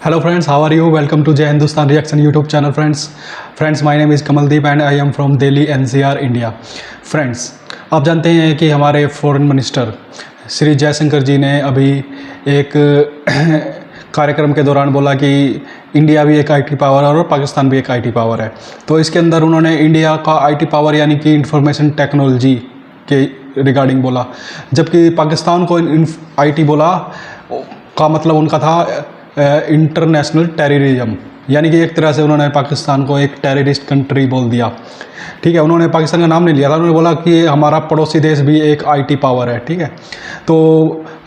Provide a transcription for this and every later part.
Hello friends, how are you? Welcome to Jai Hindustan Reaction YouTube channel friends, my name is Kamaldeep and I am from Delhi NCR India. Friends, आप जानते हैं कि हमारे foreign minister Shri Jaishankar जी ने अभी एक कार्यक्रम के दौरान बोला कि इंडिया भी एक आईटी पावर है और पाकिस्तान भी एक आईटी पावर है। तो इसके अंदर उन्होंने इंडिया का आईटी पावर यानी कि इंफॉर्मेशन टेक्नोलॉजी के रिगार्डिंग बोला, जबकि पाकिस्तान को आईटी बोला का मतलब उनका था इंटरनेशनल टेररिज्म, यानी कि एक तरह से उन्होंने पाकिस्तान को एक टेररिस्ट कंट्री बोल दिया। ठीक है, उन्होंने पाकिस्तान का नाम नहीं लिया था, उन्होंने बोला कि हमारा पड़ोसी देश भी एक आईटी पावर है। ठीक है, तो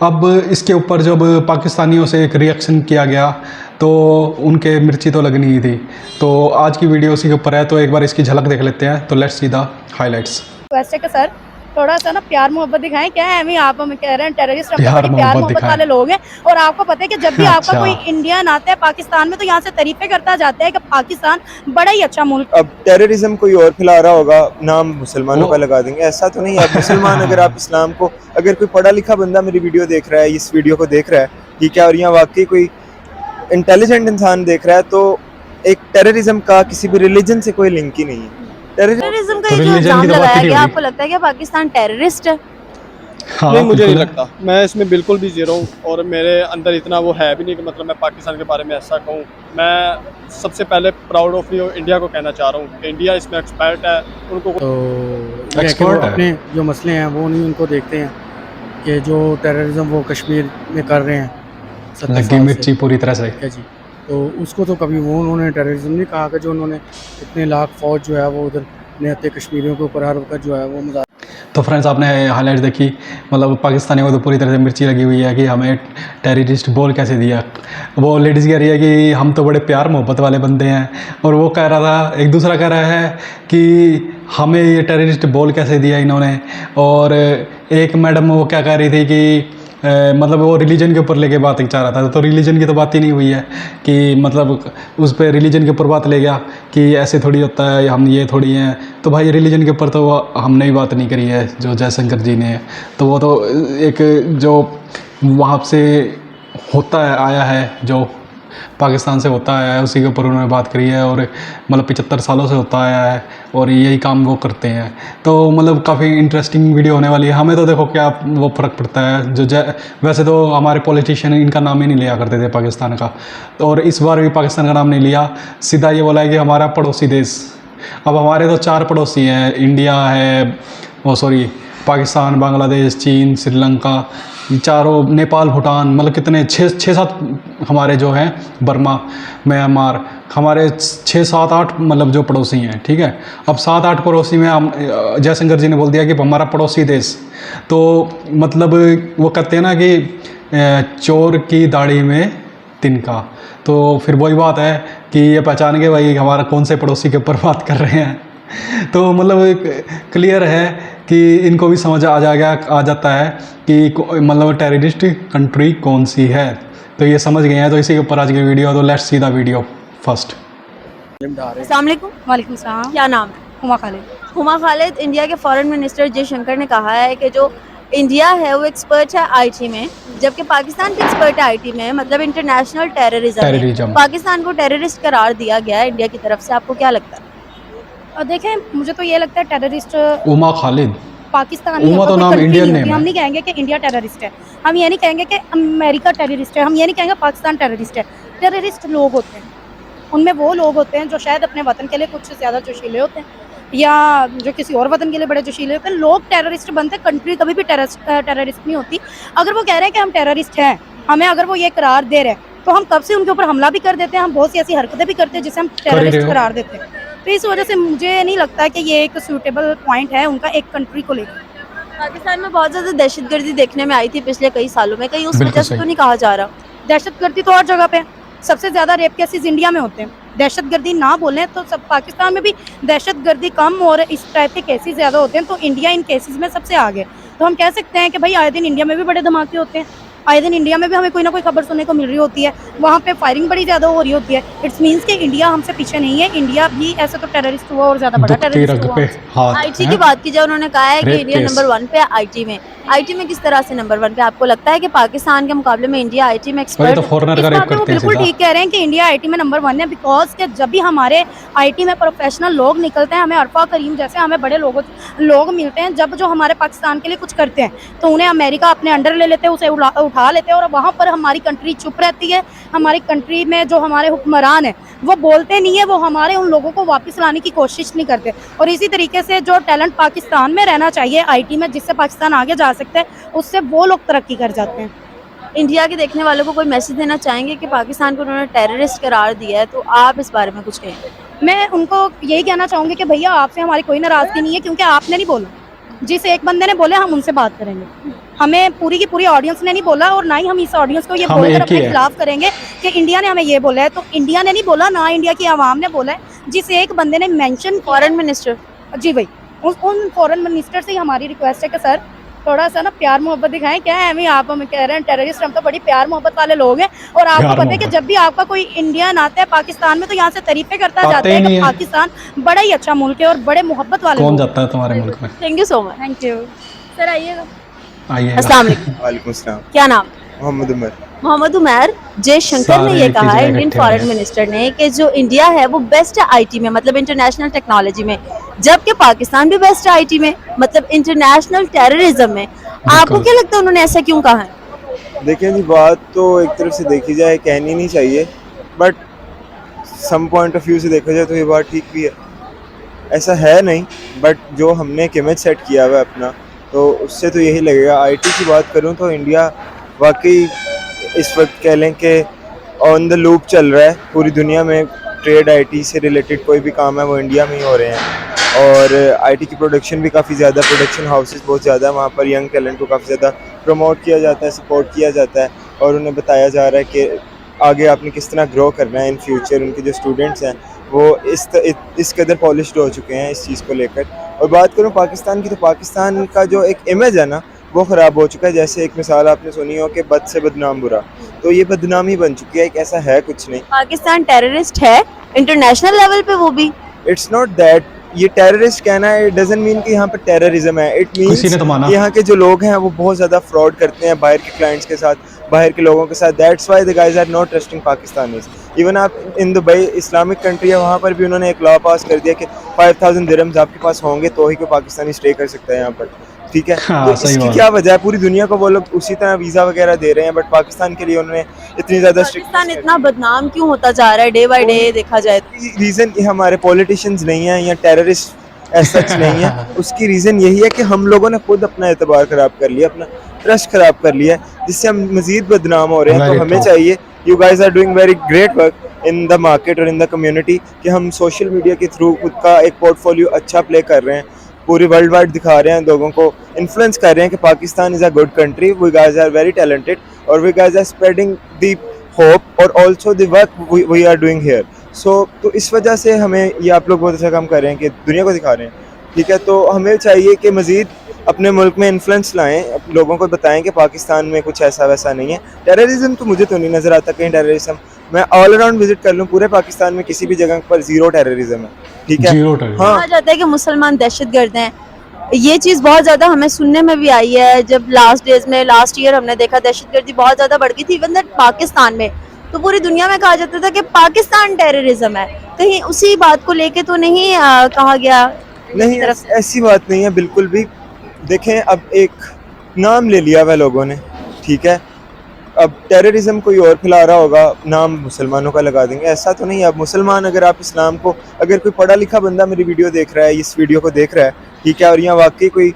अब इसके ऊपर जब पाकिस्तानियों से एक रिएक्शन किया गया तो उनके मिर्ची तो लगनी ही थी। तो आज की वीडियो उसी के ऊपर है, तो एक बार इसकी झलक देख लेते हैं। तो लेट्स सी द हाइलाइट्स। वैसे कि सर थोड़ा सा ना प्यार मोहब्बत दिखाएं। क्या है, आप हमें कह रहे हैं टेररिस्ट, प्यार मोहब्बत वाले लोग हैं। और आपको पता है कि जब भी आपका कोई इंडियन आता है पाकिस्तान में तो यहाँ से तारीफें करता जाता है कि पाकिस्तान बड़ा ही अच्छा मुल्क। अब टेररिज्म कोई और फैला रहा होगा, नाम मुसलमानों का लगा देंगे, ऐसा तो नहीं है। आप मुसलमान अगर आप इस्लाम को, अगर कोई पढ़ा लिखा बंदा मेरी वीडियो देख रहा है, इस वीडियो को देख रहा है, ठीक है, और यहाँ वाकई कोई इंटेलिजेंट इंसान देख रहा है, तो एक टेररिज्म का किसी भी रिलीजन से कोई लिंक ही नहीं है। टेररिज्म का जो इल्जाम लगाया गया, आपको लगता है कि पाकिस्तान टेररिस्ट है? हाँ, नहीं, मुझे नहीं लगता। मैं इसमें बिल्कुल भी जीरो हूँ और मेरे अंदर इतना वो है भी नहीं कि मतलब मैं पाकिस्तान के बारे में ऐसा कहूँ। मैं सबसे पहले प्राउड ऑफ इंडिया को कहना चाह रहा हूँ कि इंडिया इसमें एक्सपर्ट है। उनको तो एक्सपर्ट अपने जो मसले हैं वो नहीं उनको देखते हैं कि जो टेररिज्म वो कश्मीर में कर रहे हैं 70 साल मिर्ची पूरी तरह से जी, तो उसको तो कभी वो उन्होंने टेररिज्म नहीं कहा कि जो उन्होंने इतने लाख फौज जो है वो उधर निहत्ते कश्मीरियों के ऊपर हर वक्त जो है वो मजाक। तो फ्रेंड्स, आपने हाईलाइट देखी, मतलब पाकिस्तानियों को तो पूरी तरह से मिर्ची लगी हुई है कि हमें टेररिस्ट बोल कैसे दिया। वो लेडीज़ कह रही है कि हम तो बड़े प्यार मोहब्बत वाले बंदे हैं, और वो कह रहा था, एक दूसरा कह रहा है कि हमें ये टेररिस्ट बोल कैसे दिया इन्होंने। और एक मैडम वो क्या कह रही थी कि मतलब वो रिलीजन के ऊपर लेके बात चाह रहा था, तो रिलीजन की तो बात ही नहीं हुई है कि मतलब उस पर रिलीजन के ऊपर बात ले गया कि ऐसे थोड़ी होता है, हम ये थोड़ी हैं। तो भाई रिलीजन के ऊपर तो हमने ही बात नहीं करी है जो जयशंकर जी ने, तो वो तो एक जो वहाँ से होता है आया है, जो पाकिस्तान से होता आया है, उसी के ऊपर उन्होंने बात करी है। और मतलब 75 सालों से होता आया है और यही काम वो करते हैं। तो मतलब काफ़ी इंटरेस्टिंग वीडियो होने वाली है। हमें तो देखो क्या वो फ़र्क पड़ता है, जो वैसे तो हमारे पॉलिटिशियन इनका नाम ही नहीं लिया करते थे पाकिस्तान का, और इस बार भी पाकिस्तान का नाम नहीं लिया, सीधा ये बोला है कि हमारा पड़ोसी देश। अब हमारे तो 4 पड़ोसी हैं, इंडिया है, पाकिस्तान, बांग्लादेश, चीन, श्रीलंका, चारों, नेपाल, भूटान, मतलब कितने 6-7 हमारे जो हैं, बर्मा, म्यांमार, हमारे 6-7-8 मतलब जो पड़ोसी हैं। ठीक है, अब 7-8 पड़ोसी में हम जयशंकर जी ने बोल दिया कि हमारा पड़ोसी देश। तो मतलब वो कहते हैं ना कि चोर की दाढ़ी में तिनका। तो फिर वही बात है कि ये पहचान के भाई हमारा कौन से पड़ोसी के ऊपर बात कर रहे हैं। तो मतलब क्लियर है कि इनको भी समझ आ जाता है कि मतलब टेररिस्ट कंट्री कौन सी है, तो ये समझ गए हैं। तो इसी के ऊपर आज की वीडियो, तो let's see the video first. अस्सलाम वालेकुम। वालेकुम सलाम। क्या नाम है? हुमा खालिद। हुमा खालिद, इंडिया के फॉरेन मिनिस्टर जयशंकर ने कहा है कि जो इंडिया है वो एक्सपर्ट है आईटी में, जबकि पाकिस्तान भी एक्सपर्ट है आईटी में, मतलब इंटरनेशनल टेररिज्म। पाकिस्तान को टेररिस्ट करार दिया गया है इंडिया की तरफ से। आपको क्या लगता है? देखें, मुझे तो ये लगता है टेररिस्ट उमा खालिद, पाकिस्तान उमा तो नाम इंडियन नेम है। हम नहीं कहेंगे कि इंडिया टेररिस्ट है, हम ये नहीं कहेंगे कि अमेरिका टेररिस्ट है, हम ये नहीं कहेंगे पाकिस्तान टेररिस्ट है। टेररिस्ट लोग होते हैं, उनमें वो लोग होते हैं जो शायद अपने वतन के लिए कुछ ज़्यादा जोशीले होते हैं, या जो किसी और वतन के लिए बड़े जोशीले होते हैं। लोग टेररिस्ट बनते हैं, कंट्री कभी भी टेररिस्ट नहीं होती। अगर वो कह रहे हैं कि हम टेररिस्ट हैं, हमें अगर वो ये करार दे रहे हैं, तो हम कब से उनके ऊपर हमला भी कर देते हैं, हम बहुत सी ऐसी हरकतें भी करते हैं जिसे हम टेररिस्ट करार देते हैं। तो इस वजह से मुझे नहीं लगता कि ये एक सूटेबल पॉइंट है उनका एक कंट्री को लेकर। पाकिस्तान में बहुत ज्यादा दहशतगर्दी देखने में आई थी पिछले कई सालों में, कहीं उस वजह से तो नहीं कहा जा रहा? दहशतगर्दी तो और जगह पे, सबसे ज्यादा रेप केसेस इंडिया में होते हैं। दहशतगर्दी ना बोलें तो सब पाकिस्तान में भी दहशतगर्दी कम और इस टाइप के केसेस ज़्यादा होते हैं, तो इंडिया इन केसेस में सबसे आगे। तो हम कह सकते हैं कि भाई आए दिन इंडिया में भी बड़े धमाके होते हैं। आए दिन इंडिया में भी हमें कोई ना कोई खबर सुनने को मिल रही होती है, वहाँ पे फायरिंग बड़ी ज़्यादा हो रही होती है। इट्स मीन्स कि इंडिया हमसे पीछे नहीं है, इंडिया भी ऐसे तो टेररिस्ट हुआ और ज़्यादा बड़ा दुखती टेररिस्ट रग हुआ। पे हाथ आईटी हैं? की बात की जाए, उन्होंने कहा है कि रेप इंडिया केस। नंबर 1 पे है आईटी में किस तरह से नंबर 1 पे? आपको लगता है कि पाकिस्तान के मुकाबले में इंडिया आईटी में वही एक्सपर्ट तो है? फॉरेनर इस का रेप बात में वो करते हैं बिल्कुल सीधा। ठीक कह रहे हैं कि इंडिया आईटी में नंबर 1 है, बिकॉज के जब भी हमारे आईटी में प्रोफेशनल लोग निकलते हैं, हमें अरफा करीम जैसे हमें बड़े लोग मिलते हैं, जब जो हमारे पाकिस्तान के लिए कुछ करते हैं तो उन्हें अमेरिका अपने अंडर ले लेते हैं, उसे उठा लेते हैं और वहाँ पर हमारी कंट्री चुप रहती है। हमारी कंट्री में जो हमारे हुक्मरान हैं वो बोलते नहीं है, वो हमारे उन लोगों को वापस लाने की कोशिश नहीं करते। और इसी तरीके से जो टैलेंट पाकिस्तान में रहना चाहिए आईटी में, जिससे पाकिस्तान आगे जा सकता है, उससे वो लोग तरक्की कर जाते हैं। इंडिया के देखने वालों को कोई मैसेज देना चाहेंगे कि पाकिस्तान को उन्होंने टेररिस्ट करार दिया है, तो आप इस बारे में कुछ कहेंगे? मैं उनको यही कहना चाहूँगी कि भैया आपसे हमारी कोई नाराज़गी नहीं है, क्योंकि आपने नहीं बोला, जिस एक बंदे ने बोले हम उनसे बात करेंगे। हमें पूरी की पूरी ऑडियंस ने नहीं बोला और ना ही हम इस ऑडियंस को ये हम बोलकर एक ही अपने है। खिलाफ करेंगे कि इंडिया ने हमें ये बोला है। तो इंडिया ने नहीं बोला, ना इंडिया की आवाम ने बोला है, जिस एक बंदे ने मेंशन फॉरेन मिनिस्टर जी भाई उन फॉरेन मिनिस्टर से ही हमारी रिक्वेस्ट है कि सर थोड़ा सा ना प्यार मोहब्बत दिखाएं। क्या है, हमें आप हमें कह रहे हैं टेररिस्ट, हम तो बड़ी प्यार मोहब्बत वाले लोग हैं। और आपको प्यार पता है कि मोहब्बत। जब भी आपका कोई इंडियन आता है पाकिस्तान में, तो यहाँ से तारीफें करता आते जाता ही है नहीं कि है। पाकिस्तान बड़ा ही अच्छा मुल्क है और बड़े मोहब्बत वाले कौन लोग। जाता है तुम्हारे मुल्क में? Thank you so much. Thank you sir, आइएगा। आइए अस्सलाम वालेकुम। वालेकुम अस्सलाम। क्या नाम? मोहम्मद उमर। मोहम्मद उमर। जयशंकर ने सारे ये एक ही कहा है, जगह इंडियन इकट्ठे हो फॉरेन गए। मिनिस्टर ने, कि जो इंडिया है वो बेस्ट है आईटी में, मतलब इंटरनेशनल टेक्नोलॉजी में, जबकि पाकिस्तान भी बेस्ट है आईटी में, मतलब इंटरनेशनल टेररिज्म में। आपको क्या लगता है उन्होंने ऐसा क्यों कहा है? देखिए जी, बात तो एक तरफ से देखी जाए कहनी नहीं चाहिए, but some point of view से देखा जाए तो ये बात ठीक भी है। ऐसा है नहीं, बट जो हमने एक इमेज सेट किया हुआ है अपना, तो उससे तो यही लगेगा। आईटी की बात करूं तो इंडिया वाकई इस वक्त कह लें कि ऑन द लूप चल रहा है। पूरी दुनिया में ट्रेड आईटी से रिलेटेड कोई भी काम है वो इंडिया में ही हो रहे हैं, और आईटी की प्रोडक्शन भी काफ़ी ज़्यादा, प्रोडक्शन हाउसेस बहुत ज़्यादा, वहाँ पर यंग टैलेंट को काफ़ी ज़्यादा प्रमोट किया जाता है, सपोर्ट किया जाता है, और उन्हें बताया जा रहा है कि आगे आपने किस तरह ग्रो करना है इन फ्यूचर। उनके जो स्टूडेंट्स हैं वो इस कदर पॉलिश्ड हो चुके हैं इस चीज़ को लेकर। और बात करूँ पाकिस्तान की, तो पाकिस्तान का जो एक इमेज है ना वो ख़राब हो चुका है। जैसे एक मिसाल आपने सुनी हो कि बद से बदनाम बुरा, तो ये बदनामी बन चुकी है। एक ऐसा है कुछ नहीं, पाकिस्तान टेररिस्ट है इंटरनेशनल लेवल पे, वो भी इट्स नॉट दैट। ये टेररिस्ट कहना है, इट डजंट मीन कि यहाँ पर टेररिज्म है। इट किसी ने तो माना। मीन्स यहाँ के जो लोग हैं वो बहुत ज़्यादा फ्रॉड करते हैं बाहर के क्लाइंट्स के साथ, बाहर के लोगों के साथ। That's why the guys are not trusting Pakistanis. Even आप इन दुबई, इस्लामिक कंट्री है, वहाँ पर भी उन्होंने एक लॉ पास कर दिया कि 5000 दिरहम्स आपके पास होंगे तो ही कोई पाकिस्तानी स्टे कर सकता है यहाँ पर, ठीक है। हाँ, तो सही इसकी बात। क्या वजह है? पूरी दुनिया को वो लोग उसी तरह वीज़ा वगैरह दे रहे हैं, बट पाकिस्तान के लिए उन्होंने इतनी ज़्यादा पाकिस्तान इतना बदनाम क्यों होता जा रहा है डे बाय डे देखा जाए तो? रीज़न कि हमारे पॉलिटिशियंस नहीं हैं या टेररिस्ट ऐसा सच नहीं है। उसकी रीज़न यही है कि हम लोगों ने खुद अपना एतबार ख़राब कर लिया, अपना ट्रस्ट ख़राब कर लिया, जिससे हम मज़ीद बदनाम हो रहे हैं। तो Very हमें true. चाहिए, you guys are doing very great work in the market और इन द कम्युनिटी, कि हम सोशल मीडिया के थ्रू खुद का एक पोर्टफोलियो अच्छा प्ले कर रहे हैं, पूरी वर्ल्ड वाइड दिखा रहे हैं, लोगों को इन्फ्लुएंस कर रहे हैं कि Pakistan is a good country, we guys are very talented, और we guys are spreading the hope और also the work we are doing here. तो इस वजह से हमें ये आप लोग बहुत अच्छा काम कर रहे हैं कि दुनिया को दिखा रहे हैं, ठीक है। तो हमें चाहिए कि मज़ीद अपने मुल्क में इन्फ्लुएंस लाएं, लोगों को बताएं कि पाकिस्तान में कुछ ऐसा वैसा नहीं है। टेररिज्म तो मुझे तो नहीं नज़र आता कहीं टेररिज्म। मैं ऑल अराउंड विजिट कर लूँ पूरे पाकिस्तान में, किसी भी जगह पर ज़ीरो टेररिज्म है, ठीक है। Zero terrorism. हाँ, कहा जाता है कि मुसलमान दहशतगर्द हैं। ये चीज़ बहुत ज़्यादा हमें सुनने में भी आई है। जब लास्ट ईयर हमने देखा दहशतगर्दी बहुत ज़्यादा बढ़ गई थी, इवन दैट पाकिस्तान में, तो पूरी दुनिया में कहा जाता था कि पाकिस्तान टेररिज्म है। कहीं उसी बात को लेके तो नहीं कहा गया? नहीं, तरफ से। ऐसी बात नहीं है बिल्कुल भी। देखें, अब एक नाम ले लिया हुआ लोगों ने, ठीक है। अब टेररिज्म कोई और फैला रहा होगा, नाम मुसलमानों का लगा देंगे, ऐसा तो नहीं है। अब मुसलमान, अगर आप इस्लाम को, अगर कोई पढ़ा लिखा बंदा मेरी वीडियो देख रहा है, इस वीडियो को देख रहा है, ठीक है, और यहाँ वाकई कोई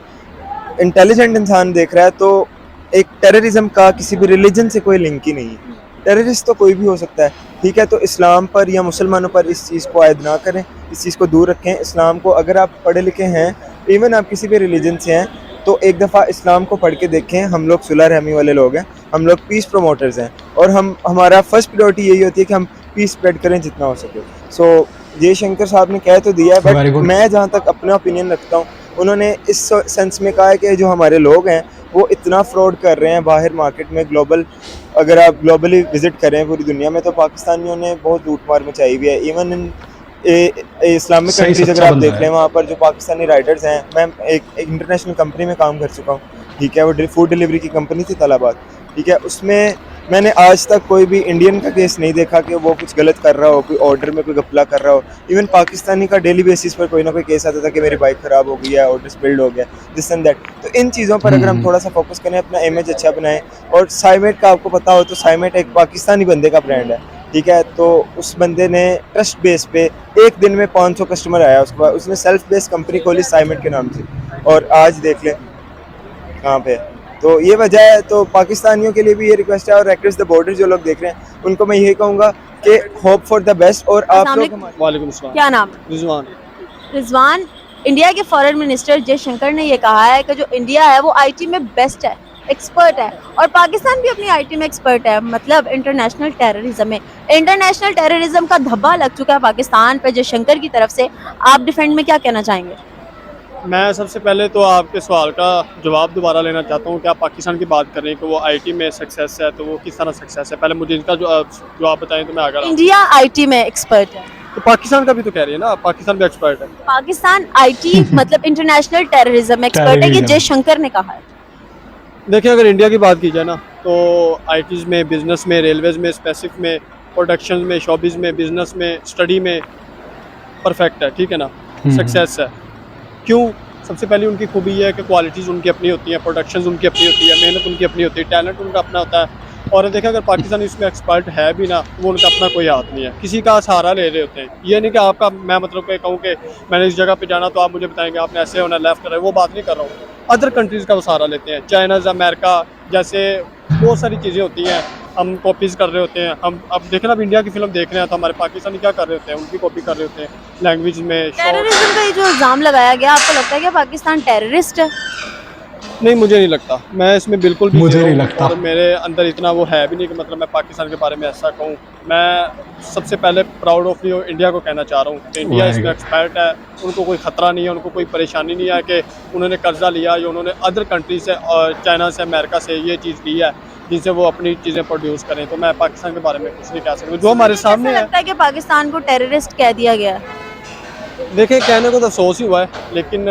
इंटेलिजेंट इंसान देख रहा है, तो एक टेररिज्म का किसी भी रिलीजन से कोई लिंक ही नहीं है। टेररिस्ट तो कोई भी हो सकता है, ठीक है। तो इस्लाम पर या मुसलमानों पर इस चीज़ को आयद ना करें, इस चीज़ को दूर रखें। इस्लाम को, अगर आप पढ़े लिखे हैं, इवन आप किसी भी रिलीजन से हैं, तो एक दफ़ा इस्लाम को पढ़ के देखें। हम लोग सुलह रहमी वाले लोग हैं, हम लोग पीस प्रमोटर्स हैं, और हमारा फर्स्ट प्रायोरिटी यही होती है कि हम पीस स्प्रेड करें जितना हो सके। सो जयशंकर साहब ने कह तो दिया है, Very बट good. मैं जहाँ तक अपना ओपिनियन रखता हूँ, उन्होंने इस सेंस में कहा है कि जो हमारे लोग हैं वो इतना फ्रॉड कर रहे हैं बाहर मार्केट में। ग्लोबल अगर आप ग्लोबली विजिट करें पूरी दुनिया में, तो पाकिस्तानियों ने बहुत लूट मार मचाई हुई है। इवन इन इस्लामिक सही कंट्रीज अगर सच्चा आप बंदा देख है। लें, वहाँ पर जो पाकिस्तानी राइडर्स हैं, मैं एक इंटरनेशनल कंपनी में काम कर चुका हूँ, ठीक है, वो फूड डिलीवरी की कंपनी थी तलाबाद, ठीक है। उसमें मैंने आज तक कोई भी इंडियन का केस नहीं देखा कि वो कुछ गलत कर रहा हो, कोई ऑर्डर में कोई घपला कर रहा हो। इवन पाकिस्तानी का डेली बेसिस पर कोई ना कोई केस आता था कि मेरी बाइक ख़राब हो गई है, ऑर्डर स्पिल्ड हो गया, दिस एंड दैट। तो इन चीज़ों पर अगर हम थोड़ा सा फोकस करें, अपना इमेज अच्छा बनाएं। और साइमेट का आपको पता हो तो साइमेट एक पाकिस्तानी बंदे का ब्रांड है, ठीक है। तो उस बंदे ने ट्रस्ट बेस पे एक दिन में 500 कस्टमर आया, उसके बाद उसने सेल्फ बेस्ड कंपनी खोली साइमेट के नाम से, और आज देख लें कहाँ पे है। तो ये वजह है। तो पाकिस्तानियों के लिए भी ये रिक्वेस्ट है, और एक्रोस द बॉर्डर जो लोग देख रहे हैं उनको मैं यही कहूँगा कि होप फॉर द बेस्ट। और आप अस्सलाम लोग वालेकुम। वालेकुम अस्सलाम। क्या नाम? रिजवान। रिजवान, इंडिया के फॉरेन मिनिस्टर जयशंकर ने ये कहा है कि जो इंडिया है वो आईटी में बेस्ट है, एक्सपर्ट है, और पाकिस्तान भी अपनी आईटी में एक्सपर्ट है, मतलब इंटरनेशनल टेररिज्म में। इंटरनेशनल टेररिज्म का धब्बा लग चुका है पाकिस्तान पे जयशंकर की तरफ से। आप डिफेंड में क्या कहना चाहेंगे? मैं सबसे पहले तो आपके सवाल का जवाब दोबारा लेना चाहता हूँ कि आप पाकिस्तान की बात कर रहे हैं कि वो आईटी में सक्सेस है, तो वो किस तरह सक्सेस है, पहले मुझे इसका जवाब बताएं तो मैं आगे। इंडिया आईटी में एक्सपर्ट है, तो पाकिस्तान का भी तो कह रही है ना, पाकिस्तान भी एक्सपर्ट है। पाकिस्तान आईटी मतलब इंटरनेशनल टेररिज्म में एक्सपर्ट है, ये Terrorism। जयशंकर ने कहा है। देखिए, अगर इंडिया की बात की जाए ना, तो आईटीज़ में, बिजनेस में, रेलवेज में, स्पेसिफिक में, प्रोडक्शन में, शॉबिज़ में, बिजनेस में, स्टडी में परफेक्ट है, ठीक है ना, सक्सेस है। क्यों? सबसे पहले उनकी खूबी ये है कि क्वालिटीज़ उनकी अपनी होती हैं, प्रोडक्शंस उनकी अपनी होती है, मेहनत उनकी अपनी होती है, टैलेंट उनका अपना होता है। और देखिए, अगर पाकिस्तान इसमें एक्सपर्ट है भी ना, तो वो उनका अपना कोई हाथ नहीं है, किसी का सहारा ले रहे होते हैं। ये नहीं कि आपका, मैं मतलब कि कहूँ कि मैंने इस जगह पे जाना तो आप मुझे बताएंगे आपने ऐसे होना, लेफ्ट करना है, वो बात नहीं कर रहा हूँ। अदर कंट्रीज़ का वो सहारा लेते हैं, चाइनाज़, अमेरिका जैसे बहुत सारी चीज़ें होती हैं, हम कॉपीज़ कर रहे होते हैं। हम अब देखें ना, अब इंडिया की फिल्म देख रहे हैं तो हमारे पाकिस्तानी क्या कर रहे होते हैं, उनकी कॉपी कर रहे होते हैं लैंग्वेज में। टेररिज्म का ये जो इल्जाम लगाया गया, आपको लगता है कि पाकिस्तान टेररिस्ट है? नहीं, मुझे नहीं लगता, मैं इसमें बिल्कुल भी मुझे zero नहीं हूँ, लगता। और मेरे अंदर इतना वो है भी नहीं कि मतलब मैं पाकिस्तान के बारे में ऐसा कहूँ। मैं सबसे पहले प्राउड ऑफ इंडिया को कहना चाह रहा हूँ कि इंडिया इसमें एक्सपर्ट है, उनको कोई ख़तरा नहीं है, उनको कोई परेशानी नहीं है कि उन्होंने कर्जा लिया या उन्होंने अदर कंट्री से और चाइना से, अमेरिका से ये चीज़ ली है जिनसे वो अपनी चीज़ें प्रोड्यूस करें। तो मैं पाकिस्तान के बारे में कुछ नहीं कह सकता, जो हमारे सामने ऐसा है। लगता है कि पाकिस्तान को टेररिस्ट कह दिया गया है? देखिए, कहने को तो अफसोस ही हुआ है, लेकिन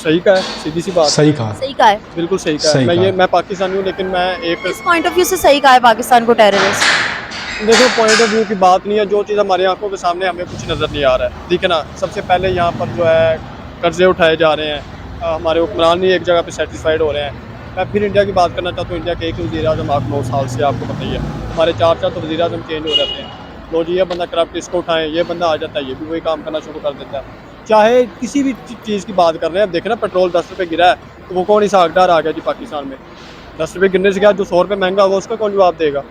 सही का है, सीधी सी बात। सही कहा। सही कहा है। बिल्कुल सही का है। सही कहा। मैं पाकिस्तानी हूँ, लेकिन मैं एक, किस पॉइंट ऑफ व्यू से सही कहा है पाकिस्तान को टेररिस्ट? देखो, पॉइंट ऑफ व्यू की बात नहीं है, जो चीज़ हमारी आंखों के सामने हमें कुछ नज़र नहीं आ रहा है, ठीक है ना। सबसे पहले यहाँ पर जो है कर्जे उठाए जा रहे हैं, हमारे हुक्मरान नहीं एक जगह पे सेटिस्फाइड हो रहे हैं। मैं फिर इंडिया की बात करना चाहता हूँ। इंडिया के एक वज़ीर आज़म 8-9 साल से, आपको पता ही है, हमारे 4 तो वज़ीर आज़म चेंज हो जाते हैं। लो जी, ये बंदा करप्ट, इसको उठाएं, ये बंदा आ जाता है, ये भी वही काम करना शुरू कर देता है। चाहे किसी भी चीज़ की बात कर रहे हैं, अब देखें ना, पेट्रोल 10 रुपये गिरा है, तो वो कौन सा हकदार आ गया जी पाकिस्तान में? 10 रुपये गिरने से क्या, जो 100 रुपये महंगा हुआ उसका कौन जवाब देगा?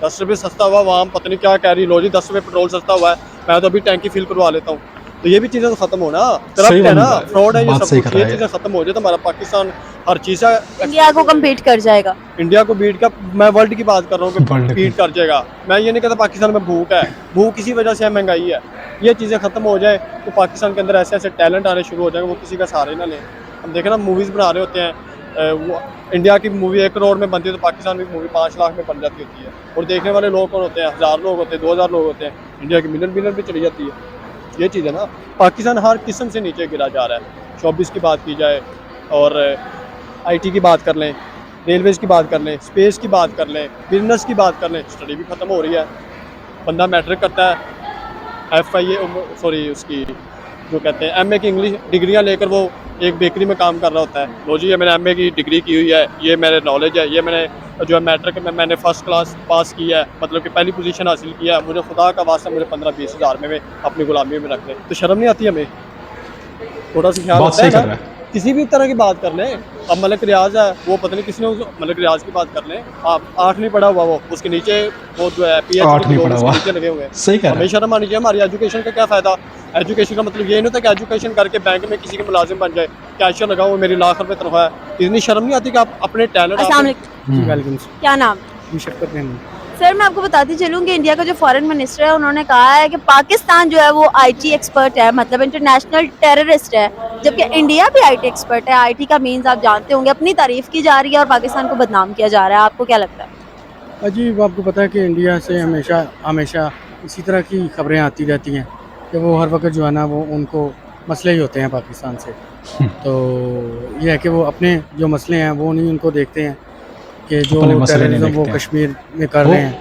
10 रुपये सस्ता हुआ, वहाँ पता नहीं क्या कह रही, लो जी 10 रुपये पेट्रोल सस्ता हुआ है, मैं तो अभी टैंकी फिल करवा लेता हूँ। तो ये भी चीज़ें तो ख़त्म हो ना, करप्ट है ना, फ्रॉड है, ये बात सब सही कुछ, कर ये रहा है। चीज़ें ख़त्म हो जाए तो हमारा पाकिस्तान हर चीज़ से इंडिया को कम्पीट कर जाएगा। इंडिया को बीट का, मैं वर्ल्ड की बात कर रहा हूँ वर्ल्ड कि की। बीट कर जाएगा। मैं ये नहीं कहता पाकिस्तान में भूख है, भूख किसी वजह से है, महंगाई है। ये चीज़ें ख़त्म हो जाए तो पाकिस्तान के अंदर ऐसे ऐसे टैलेंट आने शुरू हो जाएंगे, वो किसी का सहारा ही ना लें। हम देखें ना, मूवीज़ बना रहे होते हैं, वो इंडिया की मूवी 1 करोड़ में बनती है, तो पाकिस्तान की मूवी 5 लाख में बन जाती होती है। और देखने वाले लोग कौन होते हैं? 1000 लोग होते हैं, 2000 लोग होते हैं। इंडिया की मिलियन भी चली जाती है। ये चीज़ है ना, पाकिस्तान हर किस्म से नीचे गिरा जा रहा है। शॉबिज़ की बात की जाए, और आईटी की बात कर लें, रेलवेज़ की बात कर लें, स्पेस की बात कर लें, बिजनेस की बात कर लें, स्टडी भी ख़त्म हो रही है। बंदा मैट्रिक करता है, FIA उसकी जो कहते हैं MA की इंग्लिश डिग्रियां लेकर वो एक बेकरी में काम कर रहा होता है। लो जी, ये मैंने MA की डिग्री की हुई है, ये मेरे नॉलेज है, ये मैंने जो है मैट्रिक में मैंने फर्स्ट क्लास पास किया है, मतलब कि पहली पोजीशन हासिल किया है। मुझे खुदा का वास्ता मुझे 15-20 हज़ार में अपनी गुलामी में रख लें, तो शर्म नहीं आती हमें? थोड़ा सा ख्याल बात रखता है सही कर ना? रहा है। किसी भी तरह की बात कर लें। अब मलिक रियाज है, वो पता नहीं किसने मलिक रियाज की बात कर लें, आप 8 नहीं पढ़ा हुआ, वो उसके नीचे वो जो है 8 PhD नहीं पढ़ा हुआ। नीचे लगे हुए हैं। सही कह रहा हमें है। शर्म आनी चाहिए। हमारी एजुकेशन का क्या फ़ायदा? एजुकेशन का मतलब ये नहीं होता कि एजुकेशन करके बैंक में किसी के मुलाजिम बन जाए, कैशियर लगाओ, मेरी लाख रुपये तनख्वाह है। इतनी शर्म नहीं आती कि आप अपने टैलेंट अस्सलाम वालेकुम। जी वेलकम। क्या नाम? मुशक्कत नहीं। सर मैं आपको बताती चलूँ कि इंडिया का जो फॉरेन मिनिस्टर है उन्होंने कहा है कि पाकिस्तान जो है वो आईटी एक्सपर्ट है, मतलब इंटरनेशनल टेररिस्ट है, जबकि इंडिया भी आईटी एक्सपर्ट है। आईटी का मीन्स आप जानते होंगे, अपनी तारीफ की जा रही है और पाकिस्तान को बदनाम किया जा रहा है। आपको क्या लगता है? अजीब, आपको पता है कि इंडिया से हमेशा हमेशा इसी तरह की खबरें आती रहती हैं कि वो हर वक्त जो है ना वो उनको मसले ही होते हैं पाकिस्तान से। तो ये है कि वो अपने जो मसले हैं वो नहीं उनको देखते हैं कि जो अपने मसले नहीं टेररिज्म वो देखते हैं। कश्मीर में कर रहे हैं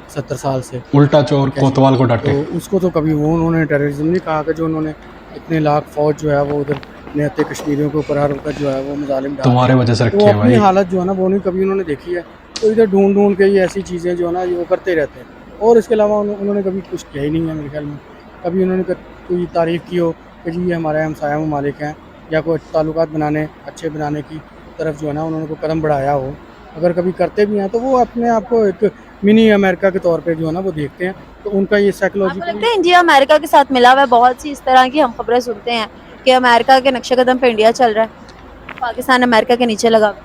70 साल से, उल्टा चोर कोतवाल को डांटे। तो उसको तो कभी वो उन्होंने टेररिज्म नहीं कहा कि जो उन्होंने इतने लाख फौज जो है वो उधर निहत्ते कश्मीरियों के ऊपर हर वक्त जो है वो मुजालिम डाल तुम्हारे वजह से रहे हैं। रखी तो है अपनी भाई। हालत जो है ना वो नहीं कभी उन्होंने देखी है, तो इधर ढूंढ ढूंढ के ये ऐसी चीज़ें जो है ना ये वो करते रहते हैं। और इसके अलावा उन्होंने कभी कुछ किया ही नहीं है मेरे ख्याल में। कभी उन्होंने कोई तारीफ़ की हो कि जी ये हमारे हमसाया ममालिक हैं, या कोई ताल्लुकात बनाने अच्छे बनाने की तरफ जो है ना उन्होंने कोई कदम बढ़ाया हो, अगर कभी करते भी हैं तो वो अपने आप को एक मिनी अमेरिका के तौर पे जो है ना वो देखते हैं। तो उनका ये आपको साइकोलॉजी लगता है इंडिया अमेरिका के साथ मिला हुआ है? बहुत सी इस तरह की हम खबरें सुनते हैं कि अमेरिका के नक्शे कदम पे इंडिया चल रहा है, पाकिस्तान अमेरिका के नीचे लगा हुआ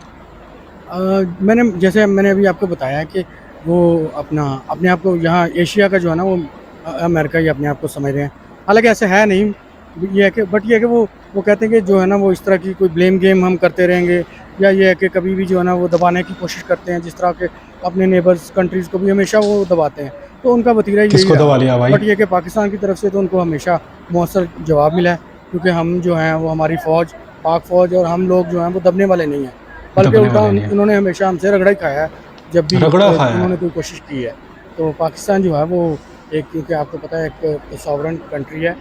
है। मैंने अभी आपको बताया कि वो अपने आप को यहाँ एशिया का जो है ना वो अमेरिका ही अपने आप को समझ रहे हैं। हालांकि ऐसे है नहीं, ये है कि ये है कि वो कहते हैं कि जो है ना वो इस तरह की कोई ब्लेम गेम हम करते रहेंगे, या ये है कि कभी भी जो है ना वो दबाने की कोशिश करते हैं, जिस तरह के अपने नेबर्स कंट्रीज़ को भी हमेशा वो दबाते हैं। तो उनका वतीरा यही किसको दबा लिया भाई? बट ये कि पाकिस्तान की तरफ से तो उनको हमेशा मौसर जवाब मिला है, क्योंकि हम जो हैं वो हमारी फ़ौज, पाक फ़ौज और हम लोग जो हैं वो दबने वाले नहीं हैं, बल्कि दबने उल्टा वाले नहीं हैं। उन्होंने हमेशा हमसे रगड़ा ही खाया है जब भी रगड़ा खाया है। उन्होंने कोई कोशिश की है। तो पाकिस्तान जो है वो एक, क्योंकि आपको पता है एक सॉवरेन कंट्री है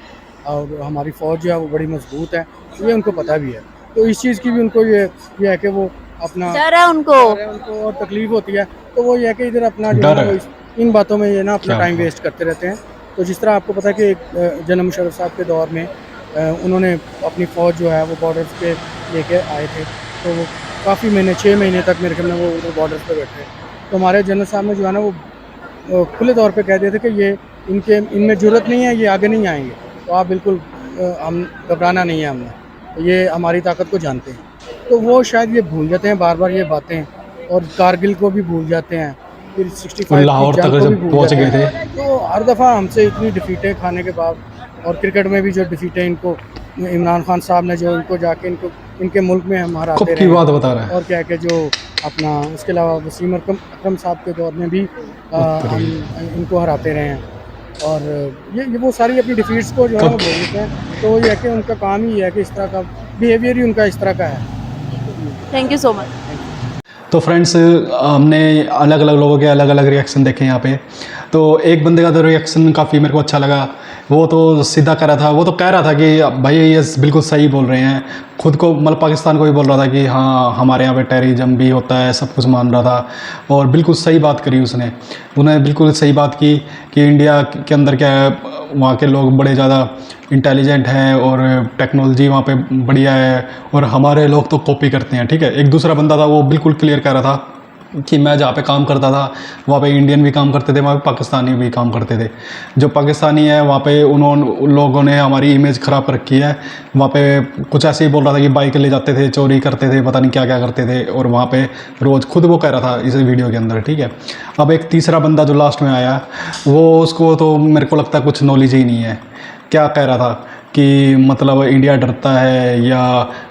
और हमारी फ़ौज जो है वो बड़ी मजबूत है, ये उनको पता भी है। तो इस चीज़ की भी उनको ये है कि वो अपना डर है उनको। उनको और तकलीफ होती है, तो वो ये है कि इधर अपना जो डर है है। वो इन बातों में ये ना अपना क्या टाइम बात। वेस्ट करते रहते हैं। तो जिस तरह आपको पता है कि जनरल मुशर्रफ साहब के दौर में उन्होंने अपनी फ़ौज जो है वो बॉर्डर्स पे लेके आए थे, तो वो काफ़ी महीने 6 महीने तक मेरे ख्याल में वो उधर बॉर्डर्स पे बैठे। तो हमारे जनरल साहब ने जो है ना वो खुले तौर पे कह दिए थे कि ये इनमें ज़रूरत नहीं है, ये आगे नहीं आएंगे, तो आप बिल्कुल हम घबराना नहीं है हमने, तो ये हमारी ताकत को जानते हैं। तो वो शायद ये भूल जाते हैं बार बार ये बातें, और कारगिल को भी भूल जाते हैं, फिर 65 की लाहौर जंग तक को जब भी भूल पहुंच जाते गए हैं। तो हर दफ़ा हमसे इतनी डिफीटें खाने के बाद, और क्रिकेट में भी जो डिफीटें इनको इमरान खान साहब ने जो इनको जाके इनके मुल्क में हम हराते कब की रहे, बात बता रहा है। और क्या कि जो अपना इसके अलावा वसीम अकरम साहब के दौर में भी हम इनको हराते रहे हैं। और ये वो सारी अपनी डिफीट्स को जो है वो बोल देते हैं। तो ये है कि उनका काम ही है कि इस तरह का बिहेवियर ही उनका इस तरह का है। Thank you so much. तो फ्रेंड्स, हमने अलग अलग लोगों के अलग अलग रिएक्शन देखे यहाँ पे। तो एक बंदे का तो रिएक्शन काफ़ी मेरे को अच्छा लगा, वो तो सीधा कह रहा था, वो तो कह रहा था कि भाई ये बिल्कुल सही बोल रहे हैं, खुद को मतलब पाकिस्तान को भी बोल रहा था कि हाँ हमारे यहाँ पे टेररिज्म भी होता है, सब कुछ मान रहा था। और बिल्कुल सही बात करी उन्हें बिल्कुल सही बात की कि इंडिया के अंदर क्या है, वहाँ के लोग बड़े ज़्यादा इंटेलिजेंट हैं और टेक्नोलॉजी वहाँ पे बढ़िया है, और हमारे लोग तो कॉपी करते हैं। ठीक है, एक दूसरा बंदा था वो बिल्कुल क्लियर कह रहा था कि मैं जहाँ पे काम करता था वहाँ पे इंडियन भी काम करते थे, वहाँ पे पाकिस्तानी भी काम करते थे। जो पाकिस्तानी है वहाँ पे उन लोगों ने हमारी इमेज ख़राब कर रखी है। वहाँ पे कुछ ऐसे ही बोल रहा था कि बाइक ले जाते थे, चोरी करते थे, पता नहीं क्या क्या करते थे, और वहाँ पे रोज़ खुद वो कह रहा था इस वीडियो के अंदर। ठीक है, अब एक तीसरा बंदा जो लास्ट में आया, वो उसको तो मेरे को लगता है कुछ नॉलेज ही नहीं है। क्या कह रहा था कि मतलब इंडिया डरता है, या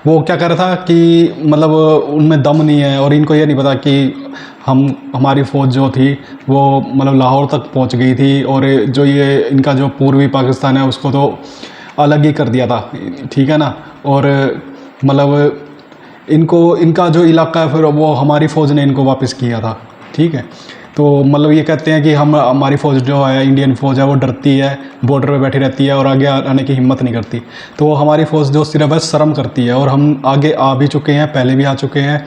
वो क्या कह रहा था कि मतलब उनमें दम नहीं है, और इनको ये नहीं पता कि हमारी फ़ौज जो थी वो मतलब लाहौर तक पहुंच गई थी, और जो ये इनका जो पूर्वी पाकिस्तान है उसको तो अलग ही कर दिया था। ठीक है ना, और मतलब इनका जो इलाका है फिर वो हमारी फ़ौज ने इनको वापस किया था। ठीक है, तो मतलब ये कहते हैं कि हमारी फ़ौज जो है, इंडियन फ़ौज है, वो डरती है, बॉर्डर पे बैठी रहती है और आगे आने की हिम्मत नहीं करती। तो वो हमारी फ़ौज जो सिर्फ बस शर्म करती है, और हम आगे आ भी चुके हैं, पहले भी आ चुके हैं,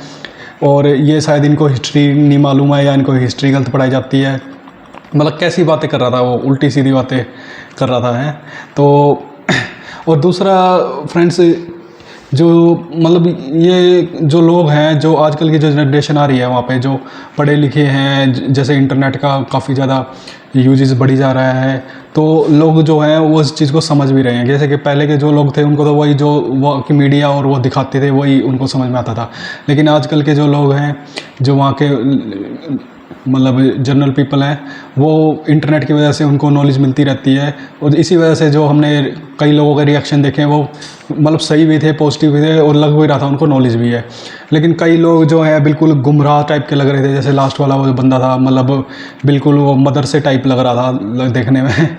और ये शायद इनको हिस्ट्री नहीं मालूम है, या इनको हिस्ट्री गलत पढ़ाई जाती है। मतलब कैसी बातें कर रहा था वो, उल्टी सीधी बातें कर रहा था। है तो और दूसरा फ्रेंड्स, जो मतलब ये जो लोग हैं, जो आजकल की जो जनरेशन आ रही है वहाँ पे, जो पढ़े लिखे हैं, जैसे इंटरनेट का काफ़ी ज़्यादा यूजेस बढ़ी जा रहा है, तो लोग जो हैं वो इस चीज़ को समझ भी रहे हैं। जैसे कि पहले के जो लोग थे उनको तो वही जो वो की मीडिया और वो दिखाते थे वही उनको समझ में आता था, लेकिन आजकल के जो लोग हैं, जो वहाँ के मतलब जनरल पीपल हैं वो इंटरनेट की वजह से उनको नॉलेज मिलती रहती है, और इसी वजह से जो हमने कई लोगों के रिएक्शन देखे हैं वो मतलब सही भी थे, पॉजिटिव भी थे, और लग भी रहा था उनको नॉलेज भी है। लेकिन कई लोग जो है बिल्कुल गुमराह टाइप के लग रहे थे, जैसे लास्ट वाला वो जो बंदा था, मतलब बिल्कुल वो मदरसे टाइप लग रहा था देखने में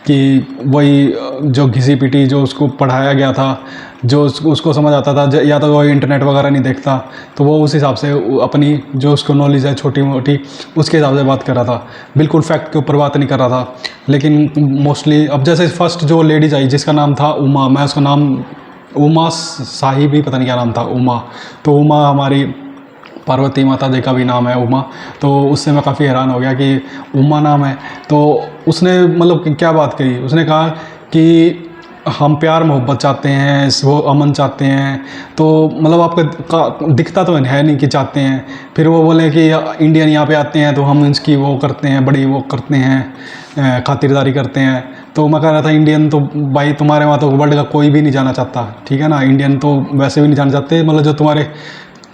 कि वही जो घिसी पिटी जो उसको पढ़ाया गया था, जो उसको समझ आता था, या तो वो इंटरनेट वगैरह नहीं देखता, तो वो उस हिसाब से अपनी जो उसको नॉलेज है छोटी मोटी उसके हिसाब से बात कर रहा था, बिल्कुल फैक्ट के ऊपर बात नहीं कर रहा था। लेकिन मोस्टली अब जैसे फर्स्ट जो लेडीज़ आई जिसका नाम था उमा, मैं उसका नाम उमा साहिब ही पता नहीं क्या नाम था, उमा, तो उमा हमारी पार्वती माता जी का भी नाम है उमा, तो उससे मैं काफ़ी हैरान हो गया कि उमा नाम है। तो उसने मतलब क्या बात कही, उसने कहा कि हम प्यार मोहब्बत चाहते हैं, वो अमन चाहते हैं, तो मतलब आपका दिखता तो है नहीं कि चाहते हैं। फिर वो बोले कि इंडियन यहाँ पे आते हैं तो हम इसकी वो करते हैं, बड़ी वो करते हैं, खातिरदारी करते हैं। तो मैं कह रहा था इंडियन तो भाई तुम्हारे वहाँ तो वर्ल्ड का कोई भी नहीं जाना चाहता, ठीक है ना, इंडियन तो वैसे भी नहीं जाना चाहते, मतलब जो तुम्हारे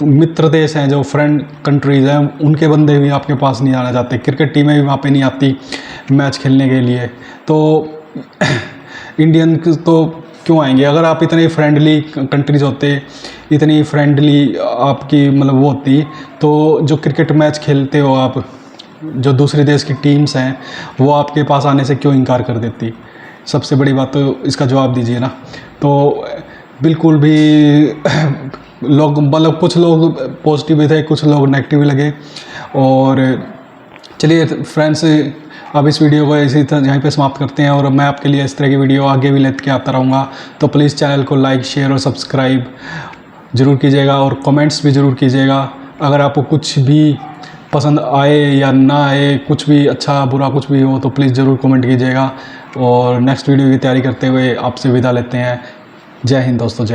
मित्र देश हैं, जो फ्रेंड कंट्रीज़ हैं, उनके बंदे भी आपके पास नहीं आना चाहते, क्रिकेट टीमें भी वहाँ पे नहीं आती मैच खेलने के लिए, तो इंडियन तो क्यों आएंगे। अगर आप इतने फ्रेंडली कंट्रीज़ होते, इतनी फ्रेंडली आपकी मतलब वो होती, तो जो क्रिकेट मैच खेलते हो आप, जो दूसरे देश की टीम्स हैं वो आपके पास आने से क्यों इनकार कर देती। सबसे बड़ी बात तो इसका जवाब दीजिए ना। तो बिल्कुल भी लोग मतलब कुछ लोग पॉजिटिव भी थे, कुछ लोग नेगेटिव भी लगे। और चलिए फ्रेंड्स, अब इस वीडियो को इसी तरह यहीं पे समाप्त करते हैं, और मैं आपके लिए इस तरह की वीडियो आगे भी लेके आता रहूँगा। तो प्लीज़ चैनल को लाइक, शेयर और सब्सक्राइब ज़रूर कीजिएगा, और कमेंट्स भी ज़रूर कीजिएगा। अगर आपको कुछ भी पसंद आए या ना आए, कुछ भी अच्छा बुरा कुछ भी हो, तो प्लीज़ ज़रूर कमेंट कीजिएगा। और नेक्स्ट वीडियो की तैयारी करते हुए आपसे विदा लेते हैं। जय हिंद दोस्तों, जय हिंद।